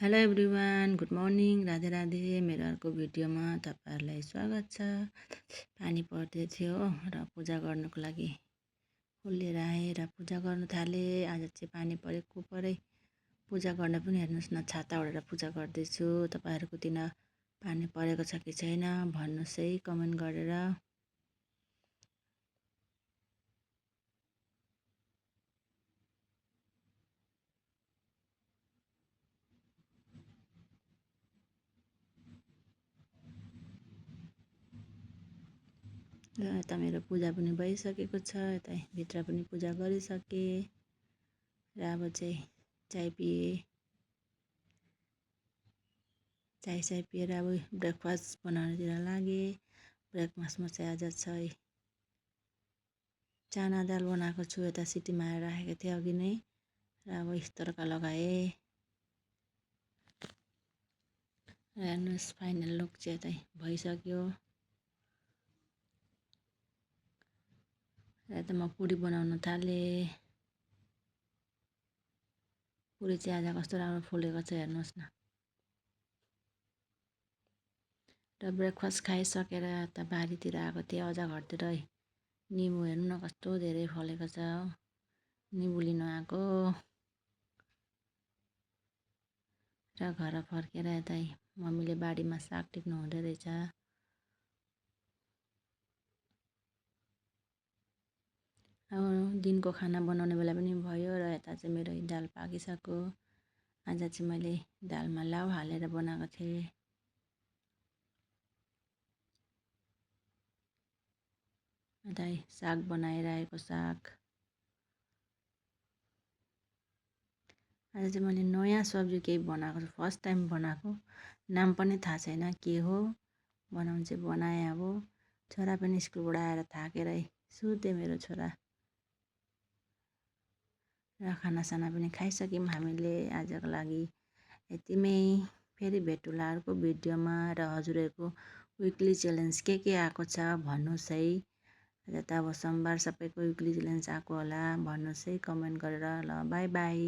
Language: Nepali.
Hello everyone, good morning, Radhe Radhe. मेरो अर्को भिडियोमा तपाईँहरूलाई स्वागत छ। पानी पर्दै थियो र पूजा गर्नको लागि फुल लिएर आएँ र पूजा गर्नु थालेँ। आज चाहिँ पानी परेको परै पूजा गर्न पनि हेर्नुहोस् न, छाता ओढेर पूजा गर्दैछु। तपाईँहरूकोतिर पानी परेको छ कि छैन भन्नुहोस् है कमेन्ट गरेर। र यता मेरो पूजा पनि भइसकेको छ। यता भित्र पनि पूजा गरिसकेँ र अब चाहिँ चाय पिएँ। चाय पिएर अब ब्रेकफास्ट बनाउनुतिर लागेँ। ब्रेकफास्टमा चाहिँ आज चाहिँ चाना दाल बनाएको छु। यता सिटीमा हालेर राखेको थिएँ अघि नै र अब तड्का लगाएँ। र हेर्नुहोस् फाइनल लुक चाहिँ यतै भइसक्यो। र यता म पुरी बनाउन थालेँ। पुरी चाहिँ आज कस्तो राम्रो फुलेको छ हेर्नुहोस् न। र ब्रेकफास्ट खाइसकेर यता बारीतिर आएको थिएँ, अझ घरतिर। निम्बु हेर्नु न कस्तो धेरै फलेको छ। निम्बु लिनु आएको र घर फर्केर यतै मम्मीले बारीमा साग टिप्नु हुँदै रहेछ। अब दिनको खाना बनाउने बेला पनि भयो र यता चाहिँ मेरो दाल पाकिसक्यो। आज चाहिँ मैले दालमा लाउ हालेर बनाएको थिएँ। यता साग बनाइरहेको साग। आज चाहिँ मैले नयाँ सब्जी केही बनाएको छु, फर्स्ट टाइम बनाएको। नाम पनि थाहा छैन के हो, बनाउनु चाहिँ बनाएँ। अब छोरा पनि स्कुलबाट आएर थाकेरै सुते मेरो छोरा। र खानासाना पनि खाइसक्यौँ हामीले आजको लागि। यतिमै फेरि भेटौँला अर्को भिडियोमा। र हजुरहरूको विकली च्यालेन्ज के आएको छ भन्नुहोस् है। आज त अब सोमबार सबैको विकली च्यालेन्ज आएको होला भन्नुहोस् है कमेन्ट गरेर। ल बाई बाई।